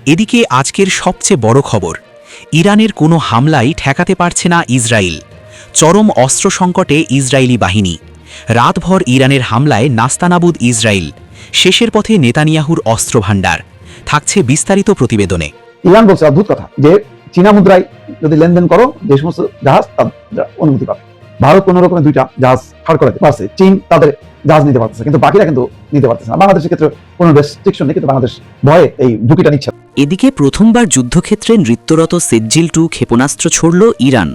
এদিকে আজকের সবচেয়ে বড় খবর, ইরানের কোনো হামলাই ঠেকাতে পারছে না ইসরায়েল। চরম অস্ত্র সংকটে ইসরায়েলি বাহিনী। রাতভর ইরানের হামলায় নাস্তানাবুদ ইসরায়েল। শেষের পথে নেতানিয়াহুর অস্ত্রভাণ্ডার। থাকছে বিস্তারিত প্রতিবেদনে। ইরান বলছে অদ্ভুত কথা যে চীনা মুদ্রায় যদি লেনদেন করো যে সমস্ত জাহাজ তার অনুমতি পাবে। ভারত কোনো রকমের 2টা জাহাজ ছাড় করাতে পারছে, চীন তাদের জাহাজ নিতে পারতেছে, কিন্তু বাকিরা কিন্তু নিতে পারতেছে না। বাংলাদেশের ক্ষেত্রে কোনো রেস্ট্রিকশন নেই, কিন্তু বাংলাদেশ ভয়ে এই ঝুঁকিটা নিচ্ছে। এদিকে প্রথমবার যুদ্ধক্ষেত্রে নৃত্যরত সেজ্জিল-2 ক্ষেপণাস্ত্র ছড়ল ইরান।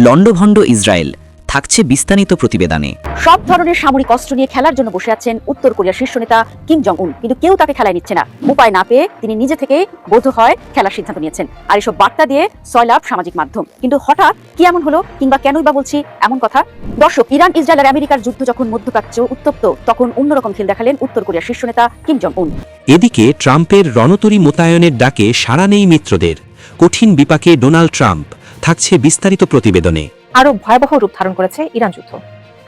লন্ডভন্ড ইসরায়েল। থাকছে বিস্তারিত প্রতিবেদনে। সব ধরনের সামরিক অস্ত্র নিয়ে খেলার জন্য বসে আছেন উত্তর কোরিয়ার শীর্ষ নেতা কিম জং উন, কিন্তু কেউ তাকে খেলায় নিচ্ছে না। উপায় না পেয়ে তিনি নিজে থেকে বোধ হয় খেলার সিদ্ধান্ত নিয়েছেন। আর এসব বার্তা দিয়ে সয়লাভ সামাজিক মাধ্যম। কিন্তু হঠাৎ কি এমন হলো, কিংবা কেনই বা বলছি এমন কথা? দর্শক, ইরান ইসরায়েল আর আমেরিকার যুদ্ধ যখন মধ্যপ্রাচ্য উত্তপ্ত, তখন অন্যরকম খেল দেখালেন উত্তর কোরিয়ার শীর্ষ নেতা কিম জং উন। এদিকে ট্রাম্পের রণতরী মোতায়েনের ডাকে সাড়া নেই মিত্রদের। কঠিন বিপাকে ডোনাল্ড ট্রাম্প। থাকছে বিস্তারিত প্রতিবেদনে। আরো ভয়াবহ রূপ ধারণ করেছে ইরান যুদ্ধ।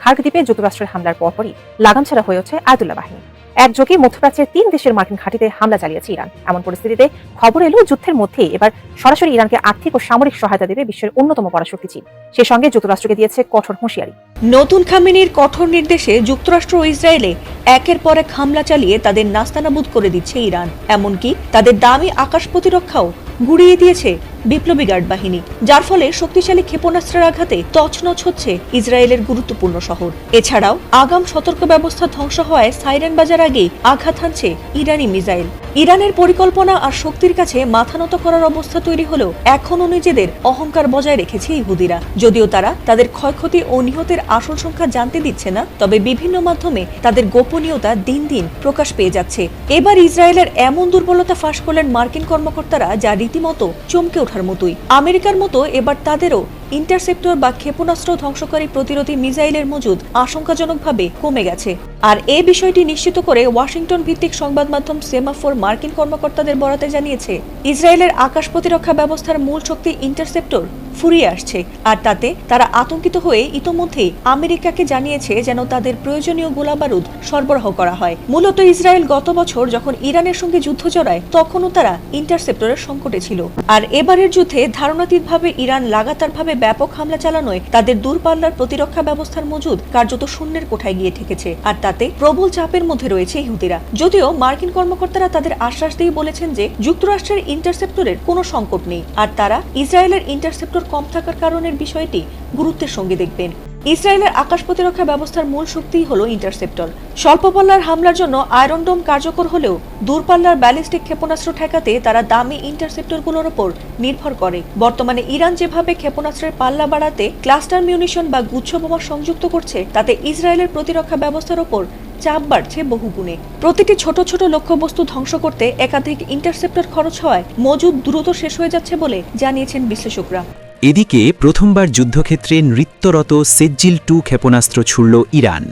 খার্ক দ্বীপে যুক্তরাষ্ট্রের হামলার পরপরই লাগামছাড়া হয়ে ওঠে আয়াতুল্লাহ বাহিনী। একযোগে মধ্যপ্রাচ্যের 3 দেশের মার্কিন ঘাঁটিতে হামলা চালিয়েছে ইরান। এমন পরিস্থিতিতে খবর এলো যুদ্ধের মধ্যেই এবার সরাসরি ইরানকে আর্থিক ও সামরিক সহায়তা দেবে বিশ্বের অন্যতম পরাশক্তি চীন। সে সঙ্গে যুক্তরাষ্ট্রকে দিয়েছে কঠোর হুঁশিয়ারি। নতুন খামেনির কঠোর নির্দেশে যুক্তরাষ্ট্র ও ইসরায়েলে একের পর এক হামলা চালিয়ে তাদের নাস্তানাবুদ করে দিচ্ছে ইরান। এমনকি তাদের দামি আকাশ প্রতিরক্ষাও গুড়িয়ে দিয়েছে বিপ্লবী গার্ড বাহিনী, যার ফলে শক্তিশালী ক্ষেপণাস্ত্রের আঘাতে তছনছ হচ্ছে ইসরায়েলের গুরুত্বপূর্ণ শহর। এছাড়াও আগাম সতর্ক ব্যবস্থা ধ্বংস হওয়ায় সাইরেন বাজার আগেই আঘাত হানছে ইরানি মিসাইল। ইরানের পরিকল্পনা আর শক্তির কাছে মাথা নত করার অবস্থা তৈরি হলেও এখনও নিজেদের অহংকার বজায় রেখেছে ইহুদিরা। যদিও তারা তাদের ক্ষয়ক্ষতি ও নিহতের আসল সংখ্যা জানতে দিচ্ছে না, তবে বিভিন্ন মাধ্যমে তাদের গোপনীয়তা দিন দিন প্রকাশ পেয়ে যাচ্ছে। এবার ইসরায়েলের এমন দুর্বলতা ফাঁস করলেন মার্কিন কর্মকর্তারা, যা রীতিমতো চমকে ওঠার মতোই। আমেরিকার মতো এবার তাদেরও ইন্টারসেপ্টর বা ক্ষেপণাস্ত্র ধ্বংসকারী প্রতিরোধী মিসাইলের মজুদ আশঙ্কাজনকভাবে কমে গেছে। আর এই বিষয়টি নিশ্চিত করে ওয়াশিংটন ভিত্তিক সংবাদ মাধ্যম সেমাফোর মার্কিন কর্মকর্তাদের বরাতে জানিয়েছে, ইসরায়েলের আকাশ প্রতিরক্ষা ব্যবস্থার মূল শক্তি ইন্টারসেপ্টর ফুরিয়ে আসছে। আর তাতে তারা আতঙ্কিত হয়ে ইতোমধ্যেই আমেরিকাকে জানিয়েছে যেন তাদের প্রয়োজনীয় গোলাবারুদ সরবরাহ করা হয়। মূলত ইসরায়েল গত বছর যখন ইরানের সঙ্গে যুদ্ধ জড়ায়, তখনও তারা ইন্টারসেপ্টরের সংকটে ছিল। আর এবারের যুদ্ধে ধারণাতীতভাবে ইরান লাগাতারভাবে ব্যাপক হামলা চালানোয় তাদের দূরপাল্লার প্রতিরক্ষা ব্যবস্থার মজুদ কার্যত শূন্যের কোঠায় গিয়ে ঠেকেছে। আর তাতে প্রবল চাপের মধ্যে রয়েছে ইহুদিরা। যদিও মার্কিন কর্মকর্তারা তাদের আশ্বাস দিয়ে বলেছেন যে যুক্তরাষ্ট্রের ইন্টারসেপ্টরের কোনো সংকট নেই, আর তারা ইসরায়েলের ইন্টারসেপ্টর কম থাকার কারণের বিষয়টি গুরুত্বের সঙ্গে দেখবেন। ইসরায়েলের আকাশ প্রতিরক্ষা ব্যবস্থার মূল শক্তিই হলো ইন্টারসেপ্টর। স্বল্প পাল্লার হামলার জন্য আয়রন ডোম কার্যকর হলেও দূরপাল্লার ব্যালিস্টিক ক্ষেপণাস্ত্র ঠেকাতে তারা দামি ইন্টারসেপ্টরগুলোর উপর নির্ভর করে। বর্তমানে ইরান যেভাবে ক্ষেপণাস্ত্রের পাল্লা বাড়াতে ক্লাস্টার মিউনিশন বা গুচ্ছ বোমা সংযুক্ত করছে, তাতে ইসরায়েলের প্রতিরক্ষা ব্যবস্থার উপর চাপ বাড়ছে বহুগুণে। প্রতিটি ছোট ছোট লক্ষ্যবস্তু ধ্বংস করতে একাধিক ইন্টারসেপ্টর খরচ হওয়ায় মজুদ দ্রুত শেষ হয়ে যাচ্ছে বলে জানিয়েছেন বিশ্লেষকরা। এদিকে প্রথমবার যুদ্ধক্ষেত্রে নৃত্যরত সেজ্জিল-2 ক্ষেপণাস্ত্র ছুড়ল ইরান।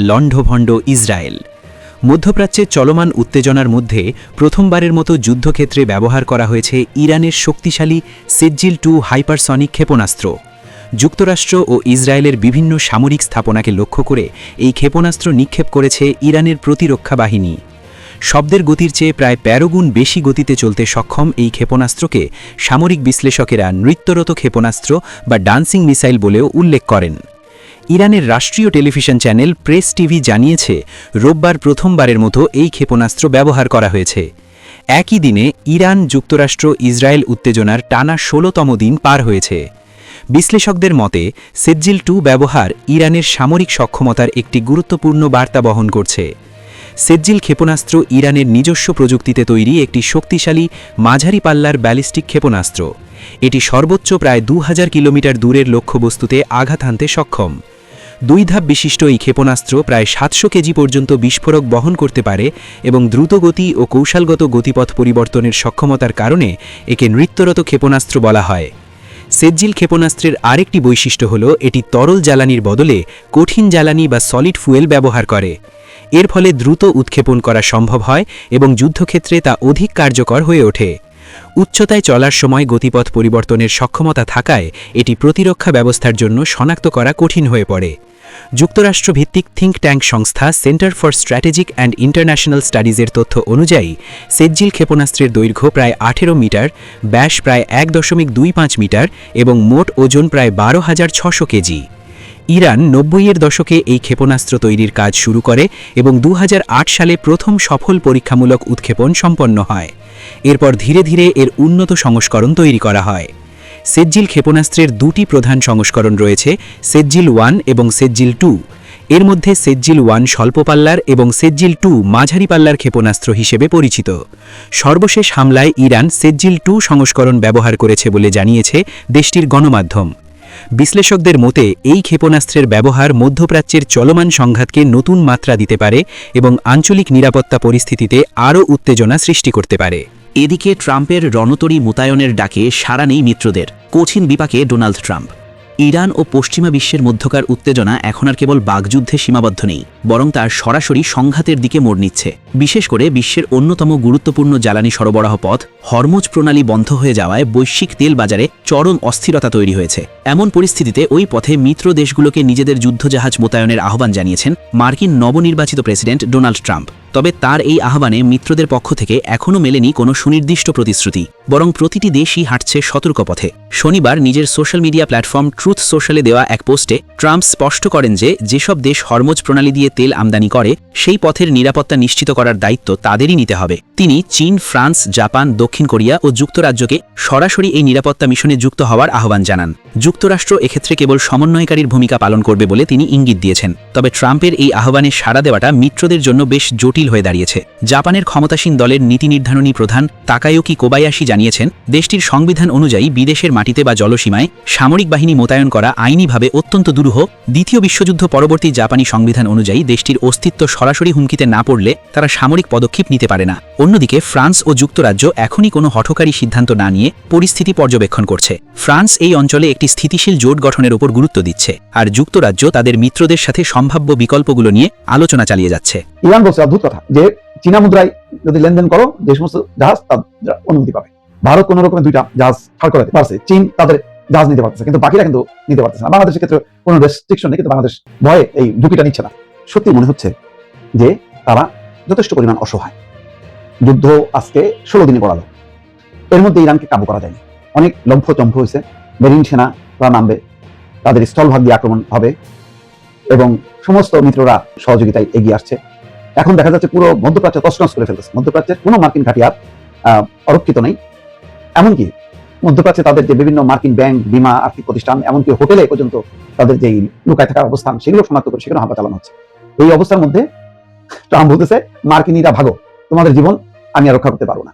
লণ্ডভণ্ড ইসরায়েল। মধ্যপ্রাচ্যে চলমান উত্তেজনার মধ্যে প্রথমবারের মতো যুদ্ধক্ষেত্রে ব্যবহার করা হয়েছে ইরানের শক্তিশালী সেজ্জিল-2 হাইপারসনিক ক্ষেপণাস্ত্র। যুক্তরাষ্ট্র ও ইসরায়েলের বিভিন্ন সামরিক স্থাপনাকে লক্ষ্য করে এই ক্ষেপণাস্ত্র নিক্ষেপ করেছে ইরানের প্রতিরক্ষা বাহিনী। শব্দের গতির চেয়ে প্রায় ১৩ গুণ বেশি গতিতে চলতে সক্ষম এই ক্ষেপণাস্ত্রকে সামরিক বিশ্লেষকেরা নৃত্যরত ক্ষেপণাস্ত্র বা ডান্সিং মিসাইল বলেও উল্লেখ করেন। ইরানের রাষ্ট্রীয় টেলিভিশন চ্যানেল প্রেস টিভি জানিয়েছে, রোববার প্রথমবারের মতো এই ক্ষেপণাস্ত্র ব্যবহার করা হয়েছে। একই দিনে ইরান যুক্তরাষ্ট্র ইসরায়েল উত্তেজনার টানা ১৬তম দিন পার হয়েছে। বিশ্লেষকদের মতে সেজ্জিল-2 ব্যবহার ইরানের সামরিক সক্ষমতার একটি গুরুত্বপূর্ণ বার্তা বহন করছে। সেজ্জিল ক্ষেপণাস্ত্র ইরানের নিজস্ব প্রযুক্তিতে তৈরি একটি শক্তিশালী মাঝারি পাল্লার ব্যালিস্টিক ক্ষেপণাস্ত্র। এটি সর্বোচ্চ প্রায় ২০০০ কিলোমিটার দূরের লক্ষ্যবস্তুতে আঘাত হানতে সক্ষম। 2 ধাপ বিশিষ্ট এই ক্ষেপণাস্ত্র প্রায় ৭০০ কেজি পর্যন্ত বিস্ফোরক বহন করতে পারে এবং দ্রুতগতি ও কৌশলগত গতিপথ পরিবর্তনের সক্ষমতার কারণে একে নৃত্যরত ক্ষেপণাস্ত্র বলা হয়। সেজ্জিল ক্ষেপণাস্ত্রের আরেকটি বৈশিষ্ট্য হল এটি তরল জ্বালানির বদলে কঠিন জ্বালানি বা সলিড ফুয়েল ব্যবহার করে। এর ফলে দ্রুত উৎক্ষেপণ করা সম্ভব হয় এবং যুদ্ধক্ষেত্রে তা অধিক কার্যকর হয়ে ওঠে। উচ্চতায় চলার সময় গতিপথ পরিবর্তনের সক্ষমতা থাকায় এটি প্রতিরক্ষা ব্যবস্থার জন্য শনাক্ত করা কঠিন হয়ে পড়ে। যুক্তরাষ্ট্রভিত্তিক থিঙ্ক ট্যাঙ্ক সংস্থা centre for strategic and international স্টাডিজের তথ্য অনুযায়ী সেজ্জিল ক্ষেপণাস্ত্রের দৈর্ঘ্য প্রায় 18 মিটার, ব্যাস প্রায় 1.25 মিটার এবং মোট ওজন প্রায় 12,600 কেজি। ইরান 90-এর দশকে এই ক্ষেপণাস্ত্র তৈরির কাজ শুরু করে এবং 2008 সালে প্রথম সফল পরীক্ষামূলক উৎক্ষেপণ সম্পন্ন হয়। এরপর ধীরে ধীরে এর উন্নত সংস্করণ তৈরি করা হয়। সেজ্জিল ক্ষেপণাস্ত্রের দুটি প্রধান সংস্করণ রয়েছে, সেজ্জিল 1 এবং সেজ্জিল 2। এর মধ্যে সেজ্জিল 1 স্বল্প পাল্লার এবং সেজ্জিল 2 মাঝারি পাল্লার ক্ষেপণাস্ত্র হিসেবে পরিচিত। সর্বশেষ হামলায় ইরান সেজ্জিল 2 সংস্করণ ব্যবহার করেছে বলে জানিয়েছে দেশটির গণমাধ্যম। বিশ্লেষকদের মতে এই ক্ষেপণাস্ত্রের ব্যবহার মধ্যপ্রাচ্যের চলমান সংঘাতকে নতুন মাত্রা দিতে পারে এবং আঞ্চলিক নিরাপত্তা পরিস্থিতিতে আরও উত্তেজনা সৃষ্টি করতে পারে। এদিকে ট্রাম্পের রণতরী মোতায়েনের ডাকে সাড়া নেই মিত্রদের। কঠিন বিপাকে ডোনাল্ড ট্রাম্প। ইরান ও পশ্চিমা বিশ্বের মধ্যকার উত্তেজনা এখন আর কেবল বাগযুদ্ধে সীমাবদ্ধ নেই, বরং তার সরাসরি সংঘাতের দিকে মোড় নিচ্ছে। বিশেষ করে বিশ্বের অন্যতম গুরুত্বপূর্ণ জ্বালানি সরবরাহ পথ হরমুজ প্রণালী বন্ধ হয়ে যাওয়ায় বৈশ্বিক তেল বাজারে চরম অস্থিরতা তৈরি হয়েছে। এমন পরিস্থিতিতে ওই পথে মিত্র দেশগুলোকে নিজেদের যুদ্ধজাহাজ মোতায়েনের আহ্বান জানিয়েছেন মার্কিন নবনির্বাচিত প্রেসিডেন্ট ডোনাল্ড ট্রাম্প। তবে তার এই আহ্বানে মিত্রদের পক্ষ থেকে এখনও মেলেনি কোনো সুনির্দিষ্ট প্রতিশ্রুতি, বরং প্রতিটি দেশই হাঁটছে সতর্ক পথে। শনিবার নিজের সোশ্যাল মিডিয়া প্ল্যাটফর্ম ট্রুথ সোশ্যালে দেওয়া এক পোস্টে ট্রাম্প স্পষ্ট করেন যে যেসব দেশ হরমুজ প্রণালী দিয়ে তেল আমদানি করে সেই পথের নিরাপত্তা নিশ্চিত করার দায়িত্ব তাদেরই নিতে হবে। তিনি চীন, ফ্রান্স, জাপান, দক্ষিণ কোরিয়া ও যুক্তরাজ্যকে সরাসরি এই নিরাপত্তা মিশনে যুক্ত হওয়ার আহ্বান জানান। যুক্তরাষ্ট্র এক্ষেত্রে কেবল সমন্বয়কারীর ভূমিকা পালন করবে বলে তিনি ইঙ্গিত দিয়েছেন। তবে ট্রাম্পের এই আহ্বানে সাড়া দেওয়াটা মিত্রদের জন্য বেশ জটিল হয়ে দাঁড়িয়েছে। জাপানের ক্ষমতাসীন দলের নীতি নির্ধারণী প্রধান তাকায়ুকি কোবায়াশি জানিয়েছেন, দেশটির সংবিধান অনুযায়ী বিদেশের মাটিতে বা জলসীমায় সামরিক বাহিনী মোতায়েন করা আইনিভাবে অত্যন্ত দুরূহ। দ্বিতীয় বিশ্বযুদ্ধ পরবর্তী জাপানি সংবিধান অনুযায়ী দেশটির অস্তিত্ব সরাসরি হুমকিতে না পড়লে তারা সামরিক পদক্ষেপ নিতে পারে না। অন্যদিকে ফ্রান্স ও যুক্তরাজ্য এখনই কোনো হঠকারী সিদ্ধান্ত না নিয়ে পরিস্থিতি পর্যবেক্ষণ করছে। ফ্রান্স এই অঞ্চলে একটি স্থিতিশীল জোট গঠনের উপর গুরুত্ব দিচ্ছে, আর যুক্তরাজ্য তাদের মিত্রদের সাথে সম্ভাব্য বিকল্পগুলো নিয়ে আলোচনা চালিয়ে যাচ্ছে। ইরান বলছে অদ্ভুত কথা যে চীনা মুদ্রায় যদি লেনদেন করো যে সমস্ত জাহাজ তার অনুমতি পাবে। ভারত কোন রকমের 2টা জাহাজ ছাড় করাতে পারছে, চীন তাদের জাহাজ নিতে পারতেছে, কিন্তু বাকিরা কিন্তু নিতে পারতেছে না। বাংলাদেশের ক্ষেত্রে কোনো রেস্ট্রিকশন নেই, কিন্তু বাংলাদেশ ভয়ে এই ঝুঁকিটা নিচ্ছে না। সত্যি মনে হচ্ছে যে তারা যথেষ্ট পরিমাণ অসহায়। যুদ্ধ আজকে 16 দিনে পড়ালো, এর মধ্যে ইরানকে কাবু করা যায়নি। অনেক লম্ফচম্ফ হয়েছে, মেরিন সেনারা নামবে, তাদের স্থলভাগ দিয়ে আক্রমণ হবে এবং সমস্ত মিত্ররা সহযোগিতায় এগিয়ে আসছে। এখন দেখা যাচ্ছে পুরো মধ্যপ্রাচ্য তছনছ করে ফেলতেছে। মধ্যপ্রাচ্যের কোনো মার্কিন ঘাঁটি আর অরক্ষিত নেই। এমনকি মধ্যপ্রাচ্যে তাদের যে বিভিন্ন মার্কিন ব্যাংক, বীমা, আর্থিক প্রতিষ্ঠান, এমনকি হোটেলে পর্যন্ত তাদের যে লুকায় থাকার অবস্থান সেগুলো শনাক্ত করে সেখানে হামলা চালানো হচ্ছে। এই অবস্থার মধ্যে ট্রাম্প বলতেছে, মার্কিনীরা ভাগো, তোমাদের জীবন আমি আর রক্ষা করতে পারবো না।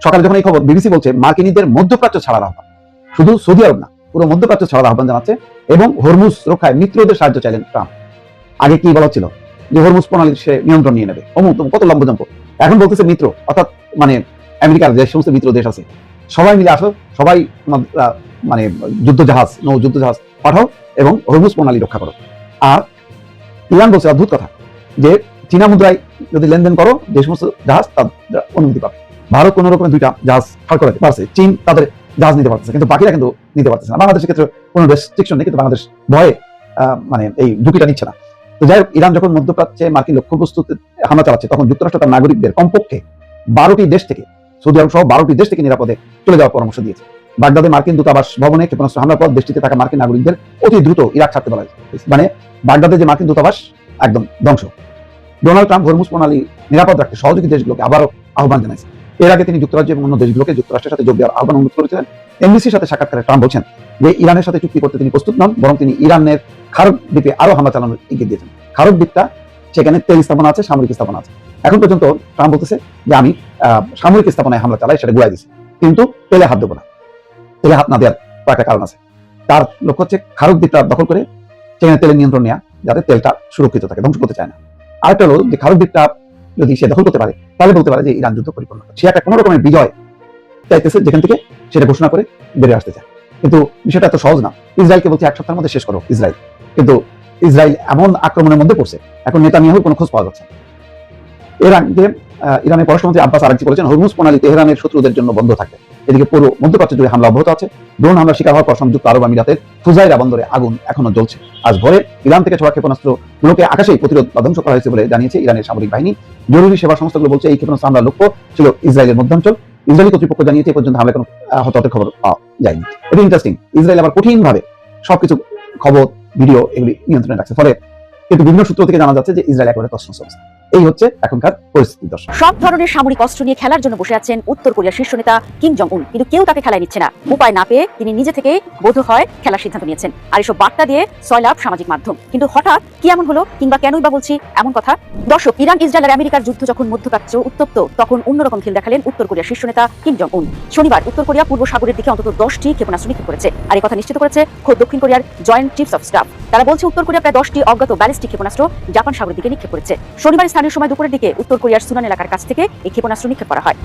সকালে যখন এই খবর বিবিসি বলছে মার্কিনীদের মধ্যপ্রাচ্য ছাড়ার আহ্বান, শুধু সৌদি আরব না পুরো মধ্যপ্রাচ্য ছাড়ার আহ্বান জানাচ্ছে এবং হরমুজ রক্ষায় মিত্রদের সাহায্য চাইলেন ট্রাম্প। আগে কি বলা ছিল যে হরমুজ প্রণালীর সে নিয়ন্ত্রণ নিয়ে নেবে, অমুক কত লম্বজম্প। এখন বলতেছে মিত্র, অর্থাৎ মানে আমেরিকার যে সমস্ত মিত্র দেশ আছে সবাই মিলে আসো, সবাই মানে যুদ্ধ জাহাজ, নৌ যুদ্ধ জাহাজ পাঠাও এবং হরমুজ প্রণালী রক্ষা করো। আর ইরান বলছে অদ্ভুত কথা যে চীনা মুদ্রায় যদি লেনদেন করো যে সমস্ত জাহাজ তার অনুমতি পাবে। ভারত কোন রকমের 2টা জাহাজ ছাড় করাতে পারছে, চীন তাদের জাহাজ নিতে পারতেছে, কিন্তু বাকিরা কিন্তু নিতে পারতেছে না। বাংলাদেশের ক্ষেত্রে কোনো রেস্ট্রিকশন নেই, কিন্তু বাংলাদেশ ভয়ে মানে এই ঝুঁকিটা নিচ্ছে না। তো যাই হোক, ইরান যখন মধ্যপ্রাচ্যে মার্কিন লক্ষ্যবস্তুতে হামলা চালাচ্ছে তখন যুক্তরাষ্ট্র তার নাগরিকদের কমপক্ষে 12টি দেশ থেকে, সৌদি আরব সহ 12টি দেশ থেকে নিরাপদে চলে যাওয়ার পরামর্শ দিয়েছে। বাগদাদে মার্কিন দূতাবাস ভবনে ক্ষেপণাস্ত্র হামলার পর দেশটিতে থাকা মার্কিন নাগরিকদের অতি দ্রুত ইরাক ছাড়তে বলা হয়েছে। মানে বাগদাদে যে মার্কিন দূতাবাস একদম ধ্বংস। ডোনাল্ড ট্রাম্প হরমুজ প্রণালী নিরাপদ রাখতে সহযোগী দেশগুলোকে আবারও আহ্বান জানাইছে। এর আগে তিনি যুক্তরাজ্য এবং অন্য দেশগুলোকে যুক্তরাষ্ট্রের সাথে যোগ দেওয়ার আহ্বান অনুরোধ করেছিলেন। এনবিসির সাথে সাক্ষাৎকারে ট্রাম্প বলছেন যে ইরানের সাথে চুক্তি করতে তিনি প্রস্তুত নন, বরং তিনি ইরানের খারব দ্বীপে আরো হামলা চালানোর ইঙ্গিত দিয়েছেন। খারব দ্বীপটা সেখানে তেল স্থাপনা আছে, সামরিক স্থাপনা আছে। এখন পর্যন্ত ট্রাম্প বলতেছে যে আমি সামরিক স্থাপনায় হামলা চালাই, সেটা গুড়াই দিচ্ছি, কিন্তু তেলে হাত দেবো না। তেলে হাত না দেওয়ার কয়েকটা কারণ আছে। তার লক্ষ্য হচ্ছে খারব দ্বীপটা দখল করে সেখানে তেলের নিয়ন্ত্রণ নেওয়া, যাতে তেলটা সুরক্ষিত থাকে, ধ্বংস করতে চায় না। আরেকটা হলো যে খারব দ্বীপটা যদি সে দখল করতে পারে তাহলে বলতে পারে যে ইরান যুদ্ধ পরিপূর্ণ। সে একটা কোনো রকমের বিজয় চাইতেছে, যেখান থেকে সেটা ঘোষণা করে বেরিয়ে আসতে চায়। কিন্তু বিষয়টা এত সহজ না। ইসরায়েলকে বলছে 1 সপ্তাহের মধ্যে শেষ করো ইসরায়েল, কিন্তু ইসরায়েল এমন আক্রমণের মধ্যে পড়ছে এখন নেতানিয়াহুর কোনো খোঁজ পাওয়া যাচ্ছে না। এর আগে ইরানের পররাষ্ট্রমন্ত্রী আব্বাস আরাগচি বলেছেন হরমুজ প্রণালী তেহরানের শত্রুদের জন্য বন্ধ থাকবে এদিকে পুরো মধ্যপ্রাচ্য জুড়ে হামলা অব্যাহত আছে। ড্রোন হামলার শিকার হওয়ার পর সংযুক্ত আরব আমিরাতের ফুজাইরা বন্দরে আগুন এখনো জ্বলছে। আজ ভোরে ইরান থেকে ছোড়া ক্ষেপণাস্ত্রগুলোকে আকাশেই প্রতিরোধ বা ধ্বংস করা হয়েছে বলে জানিয়েছে ইরানের সামরিক বাহিনী। জরুরি সেবা সংস্থাগুলো বলছে এই ক্ষেপণাস্ত্র হামলার লক্ষ্য ছিল ইসরায়েলের মধ্যাঞ্চল। ইসরায়েলি কর্তৃপক্ষ জানিয়েছে এ পর্যন্ত হামলায় কোনো হতাহতের খবর পাওয়া যায়নি। এটা ইন্টারেস্টিং, ইসরায়েল আবার কঠিনভাবে সবকিছু খবর ভিডিও এগুলি নিয়ন্ত্রণে রাখছে। ফলে কিন্তু বিভিন্ন সূত্র থেকে জানা যাচ্ছে যে ইসরায়েল একেবারে তছনছ অবস্থা। এই হচ্ছে এখনকার পরিস্থিতি। দর্শক, সব ধরনের সামরিক অস্ত্র নিয়ে খেলার জন্য বসে আছেন উত্তর কোরিয়ার শীর্ষ নেতা কিম জং উন, কিন্তু কেউ তাকে খেলায় নিচ্ছে না। উপায় না পেয়ে তিনি নিজে থেকে বোধ হয় খেলার সিদ্ধান্ত নিয়েছেন, আর এসব বার্তা দিয়ে সয়লাভ সামাজিক মাধ্যম। কিন্তু হঠাৎ কি এমন হলো, কিংবা কেনই বা বলছি এমন কথা? দর্শক, ইরান ইসরায়েল আর আমেরিকার যুদ্ধ যখন মধ্যপ্রাচ্য উত্তপ্ত, তখন অন্যরকম খেল দেখালেন উত্তর কোরিয়ার শীর্ষ নেতা কিম জং উন। শনিবার উত্তর কোরিয়া পূর্ব সাগরের দিকে অন্তত 10টি ক্ষেপণাস্ত্র নিক্ষেপ করেছে, আর এই কথা নিশ্চিত করেছে খোদ দক্ষিণ কোরিয়ার জয়েন্ট চিফস অফ স্টাফ। তারা বলছে উত্তর কোরিয়া প্রায় 10টি অজ্ঞাত ব্যালিস্টিক ক্ষেপণাস্ত্র জাপান সাগরের দিকে নিক্ষেপ করেছে। শনিবার স্থানীয় সময় দুপুরের দিকে উত্তর কোরিয়ার সুনান এলাকার কাছ থেকে এই ক্ষেপণাস্ত্র নিক্ষেপ করা হয়।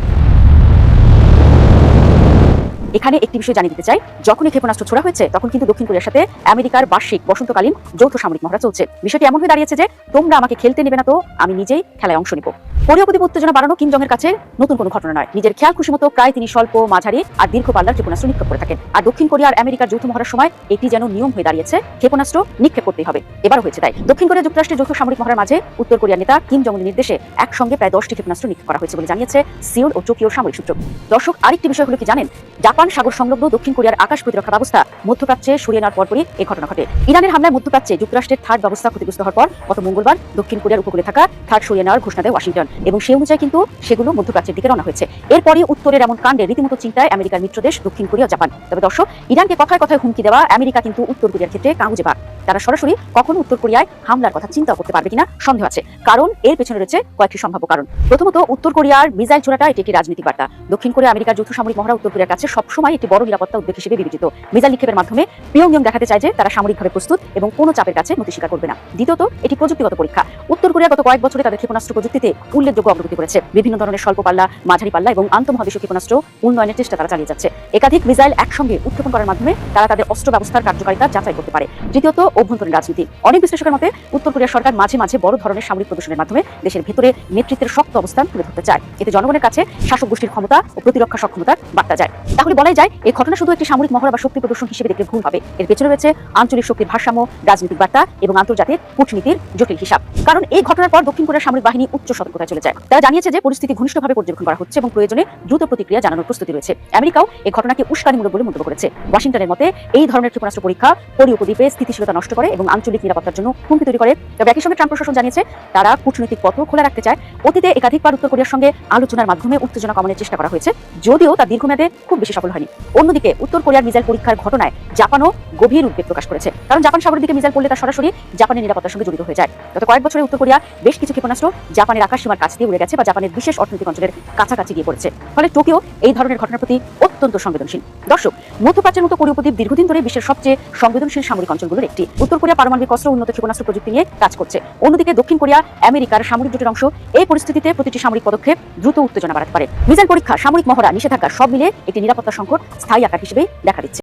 এখানে একটি বিষয় জানিয়ে দিতে চাই, যখন এই ক্ষেপণাস্ত্র ছোড়া হয়েছে তখন কিন্তু দক্ষিণ কোরিয়ার সাথে আমেরিকার বার্ষিক বসন্তকালীন যৌথ সামরিক মহড়া চলছে। বিষয়টি এমন হয়ে দাঁড়িয়েছে যে তোমরা আমাকে খেলতে নেবে না, তো আমি নিজেই খেলায় অংশ নিব। পরিপতি উত্তেজনা বাড়ানো কিম জং এর কাছে নতুন কোনো ঘটনা নয়। নিজের খেয়াল খুশি মতো প্রায় তিনি স্বল্প, মাঝারি আর দীর্ঘ পাল্লার ক্ষেপণাস্ত্র নিক্ষেপ করে থাকেন। আর দক্ষিণ কোরিয়া আর আমেরিকার যৌথ মহড়ার সময় এটি যেন নিয়ম হয়ে দাঁড়িয়েছে, ক্ষেপণাস্ত্র নিক্ষেপ করতেই হবে। এবারও হয়েছে তাই। দক্ষিণ কোরিয়া যুক্তরাষ্ট্রের যৌথ সামরিক মহড়ার মাঝে উত্তর কোরিয়ার নেতা কিম জং উনের নির্দেশে একসঙ্গে প্রায় 10টি ক্ষেপণাস্ত্র নিক্ষেপ করা হয়েছে বলে জানিয়েছে সিউল ও টোকিওর সামরিক সূত্র। দর্শক, আরেকটি বিষয় হলো কি জানেন, জাপান সাগর সংলগ্ন দক্ষিণ কোরিয়ার আকাশ প্রতিরক্ষা ব্যবস্থা মধ্যপ্রাচ্যে সরিয়ে নেওয়ার পরপরই এই ঘটনা ঘটে। ইরানের হামলায় মধ্যপ্রাচ্যে যুক্তরাষ্ট্রের থার্ড ব্যবস্থা ক্ষতিগ্রস্ত হওয়ার পর গত মঙ্গলবার দক্ষিণ কোরিয়ার উপকূলে থাকা থার্ড সরিয়ে নেওয়ার ঘোষণা দেয় ওয়াশিংটন, এবং সেই অনুযায়ী কিন্তু সেগুলো মধ্যপ্রাচ্যের দিকে রওনা হয়েছে। এরপরই উত্তরের এমন কাণ্ডে রীতিমতো চিন্তায় আমেরিকার মিত্রদেশ দক্ষিণ কোরিয়া, জাপান। তবে দর্শক, ইরানকে কথায় কথায় হুমকি দেওয়া আমেরিকা কিন্তু উত্তর কোরিয়ার ক্ষেত্রে কাগুজে বাঘ। তারা সরাসরি কখনো উত্তর কোরিয়ায় হামলার কথা চিন্তাও করতে পারবে কিনা সন্দেহ আছে, কারণ এর পেছনে রয়েছে কয়েকটি সম্ভাব্য কারণ। প্রথমত, উত্তর কোরিয়ার মিসাইল ছোড়াটা এটি একটি রাজনৈতিক বার্তা। দক্ষিণ কোরিয়া আমেরিকার যৌথ সামরিক মহড়া উত্তর কোরিয়ার কাছে সবসময় একটি বড় নিরাপত্তা উদ্বেগ হিসেবে বিবেচিত। মিসাইল নিক্ষেপের মাধ্যমে পিয়ংইয়ং দেখাতে চায় যে তারা সামরিকভাবে প্রস্তুত এবং কোনো চাপের কাছে নতি স্বীকার করবে না। দ্বিতীয়ত, এটি প্রযুক্তিগত পরীক্ষা। উত্তর কোরিয়া গত কয়েক বছরে তাদের ক্ষেপণাস্ত্র প্রযুক্তিতে উল্লেখযোগ্য অগ্রগতি করেছে। বিভিন্ন ধরনের স্বল্প পাল্লা, মাঝারি পাল্লা এবং আন্তঃমহাদেশীয় ক্ষেপণাস্ত্র উন্নয়নের চেষ্টা তারা চালিয়ে যাচ্ছে। একাধিক মিসাইল একসঙ্গে উৎক্ষেপণ করার মাধ্যমে তারা তাদের অস্ত্র ব্যবস্থার কার্যকারিতা যাচাই করতে পারে। তৃতীয়ত, অভ্যন্তরীণ রাজনীতি। অনেক বিশ্লেষকের মতে উত্তর কোরিয়ার সরকার মাঝে মাঝে বড় ধরনের সামরিক প্রদর্শনের মাধ্যমে দেশের ভেতরে নেতৃত্বের শক্ত অবস্থান তুলে ধরতে চায়। এতে জনগণের কাছে শাসক গোষ্ঠীর ক্ষমতা ও প্রতিরক্ষা সক্ষমতার বার্তা যায়। তাহলে বলাই যায় এই ঘটনা শুধু একটি সামরিক মহড়া বা শক্তি প্রদর্শন হিসেবে দেখলে ভুল হবে। এর পেছনে রয়েছে আঞ্চলিক শক্তির ভারসাম্য, রাজনৈতিক বার্তা এবং আন্তর্জাতিক কূটনীতির জটিল হিসাব। কারণ এই ঘটনার পর দক্ষিণ কোরিয়ার সামরিক বাহিনী উচ্চ সতর্কতায় চলে যায়। তারা জানিয়েছে যে পরিস্থিতি ঘনিষ্ঠভাবে পর্যবেক্ষণ করা হচ্ছে এবং প্রয়োজনে দ্রুত প্রতিক্রিয়া জানানোর প্রস্তুতি রয়েছে। আমেরিকাও এই ঘটনাকে উস্কানিমূলক বলে মন্তব্য করেছে। ওয়াশিংটনের মতে এই ধরনের ক্ষেপণাস্ত্র পরীক্ষা কোরীয় উপদ্বীপে স্থিতিশীলতা নষ্ট করে এবং আঞ্চলিক নিরাপত্তার জন্য হুমকি তৈরি করে। তবে একই সঙ্গে ট্রাম্প প্রশাসন জানিয়েছে তারা কূটনৈতিক পথও খোলা রাখতে চায়। অতীতে একাধিকবার উত্তর কোরিয়ার সঙ্গে আলোচনার মাধ্যমে উত্তেজনা কমানোর চেষ্টা করা হয়েছে, যদিও তা দীর্ঘমেয়াদে খুব বেশি সফল হয়নি। অন্যদিকে উত্তর কোরিয়ার মিসাইল পরীক্ষার ঘটনায় জাপানও গভীর উদ্বেগ প্রকাশ করেছে, কারণ জাপান সাগরের দিকে মিসাইল পড়লে তা সরাসরি জাপানের নিরাপত্তার সঙ্গে জড়িত হয়ে যায়। গত কয়েক বছরে উত্তর কোরিয়া বেশ কিছু ক্ষেপণাস্ত্র জাপানের আকাশ সীমার কাছ দিয়ে উড়ে গেছে বা জাপানের বিশেষ অর্থনৈতিক অঞ্চলের কাছাকাছি গিয়ে পড়েছে। ফলে টোকিও এই ধরনের ঘটনার প্রতি অত্যন্ত সংবেদনশীল। দর্শক, মধ্যপ্রাচ্যের মতো কোরীয় উপদ্বীপ দীর্ঘদিন ধরে বিশ্বের সবচেয়ে সংবেদনশীল সামরিক অঞ্চলগুলোর একটি। উত্তর কোরিয়া পারমাণবিক অস্ত্র, উন্নত ক্ষেপণাস্ত্র প্রযুক্তি নিয়ে কাজ করছে। অন্যদিকে দক্ষিণ কোরিয়া আমেরিকার সামরিক জোটের অংশ। এই পরিস্থিতিতে প্রতিটি সামরিক পদক্ষেপ দ্রুত উত্তেজনা বাড়াতে পারে। মিসাইল পরীক্ষা, সামরিক মহড়া, নিষেধাজ্ঞা সব মিলে একটি নিরাপত্তা সংকট স্থায়ী আকার হিসেবে দেখা দিচ্ছে।